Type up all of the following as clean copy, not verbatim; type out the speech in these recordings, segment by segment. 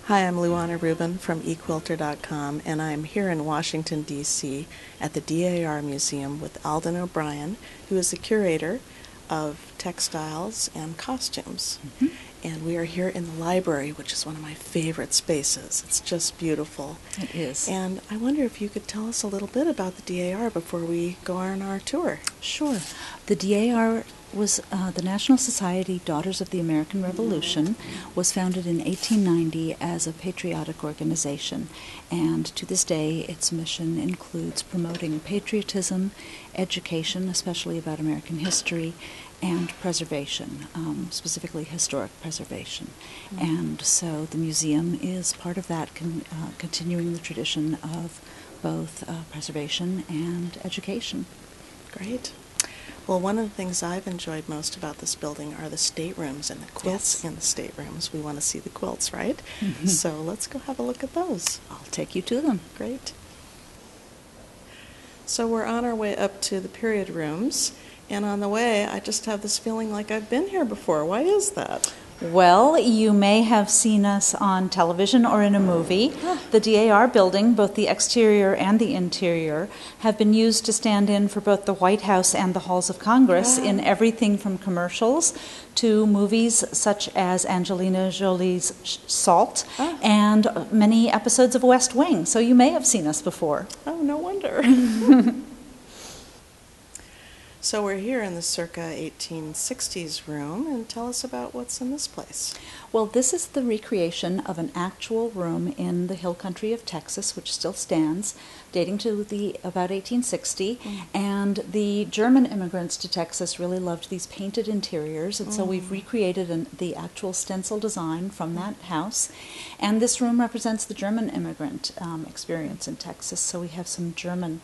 Hi, I'm Luana Rubin from eQuilter.com, and I'm here in Washington, D.C. at the DAR Museum with Alden O'Brien, who is the curator of Textiles and Costumes. Mm-hmm. And we are here in the library, which is one of my favorite spaces. It's just beautiful. It is. And I wonder if you could tell us a little bit about the DAR before we go on our tour. Sure. The DAR was the National Society Daughters of the American Revolution, was founded in 1890 as a patriotic organization, and to this day its mission includes promoting patriotism, education, especially about American history, and preservation, specifically historic preservation. Mm-hmm. And so the museum is part of that, continuing the tradition of both preservation and education. Great. Well, one of the things I've enjoyed most about this building are the staterooms and the quilts in the staterooms. We want to see the quilts, right? Mm-hmm. So let's go have a look at those. I'll take you to them. Great. So we're on our way up to the period rooms, and on the way I just have this feeling like I've been here before. Why is that? Well, you may have seen us on television or in a movie. The DAR building, both the exterior and the interior, have been used to stand in for both the White House and the halls of Congress in everything from commercials to movies such as Angelina Jolie's Salt and many episodes of West Wing. So you may have seen us before. Oh, no wonder. So we're here in the circa 1860s room, and tell us about what's in this place. Well, this is the recreation of an actual room in the hill country of Texas, which still stands, dating to about 1860. And the German immigrants to Texas really loved these painted interiors, and so we've recreated the actual stencil design from that house. And this room represents the German immigrant experience in Texas, so we have some German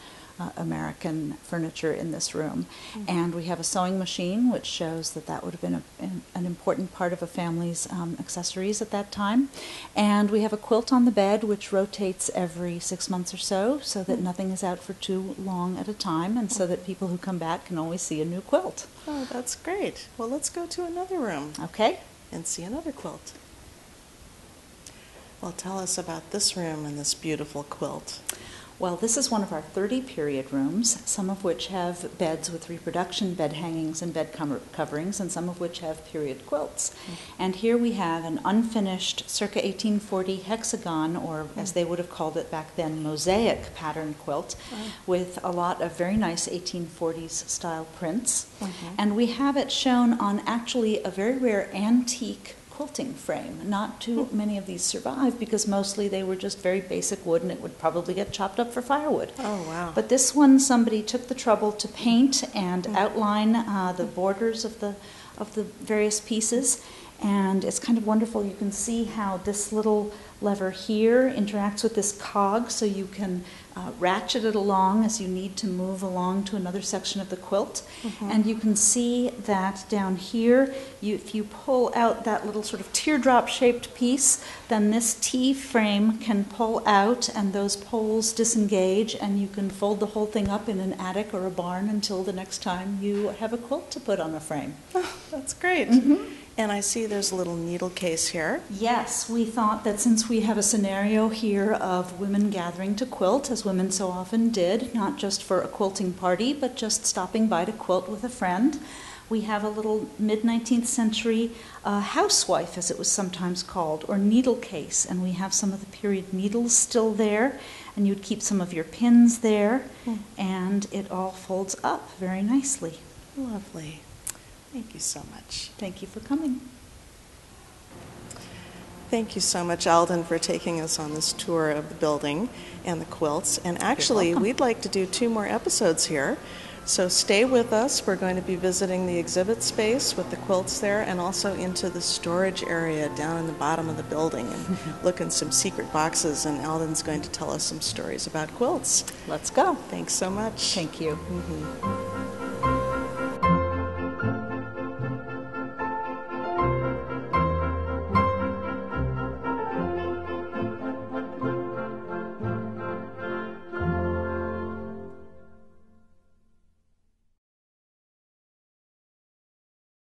American furniture in this room. And we have a sewing machine, which shows that would have been an important part of a family's accessories at that time. And we have a quilt on the bed, which rotates every 6 months or so that nothing is out for too long at a time, and so that people who come back can always see a new quilt. Oh, that's great. Well, let's go to another room. Okay. And see another quilt. Well, tell us about this room and this beautiful quilt. Well, this is one of our 30 period rooms, some of which have beds with reproduction bed hangings and bed coverings, and some of which have period quilts. And here we have an unfinished circa 1840 hexagon, or as they would have called it back then, mosaic pattern quilt, with a lot of very nice 1840s style prints. And we have it shown on actually a very rare antique quilting frame. Not too many of these survive because mostly they were just very basic wood and it would probably get chopped up for firewood. Oh, wow. But this one, somebody took the trouble to paint and outline the borders of the various pieces, and it's kind of wonderful. You can see how this little lever here interacts with this cog, so you can ratchet it along as you need to move along to another section of the quilt. And you can see that down here, if you pull out that little sort of teardrop-shaped piece, then this T-frame can pull out and those poles disengage, and you can fold the whole thing up in an attic or a barn until the next time you have a quilt to put on a frame. Oh, that's great. And I see there's a little needle case here. Yes, we thought that since we have a scenario here of women gathering to quilt, as women so often did, not just for a quilting party, but just stopping by to quilt with a friend, we have a little mid-19th century housewife, as it was sometimes called, or needle case, and we have some of the period needles still there, and you'd keep some of your pins there, and it all folds up very nicely. Lovely. Thank you so much. Thank you for coming. Thank you so much, Alden, for taking us on this tour of the building and the quilts. And actually, we'd like to do 2 more episodes here. So stay with us. We're going to be visiting the exhibit space with the quilts there, and also into the storage area down in the bottom of the building, and look in some secret boxes, and Alden's going to tell us some stories about quilts. Let's go. Thanks so much. Thank you.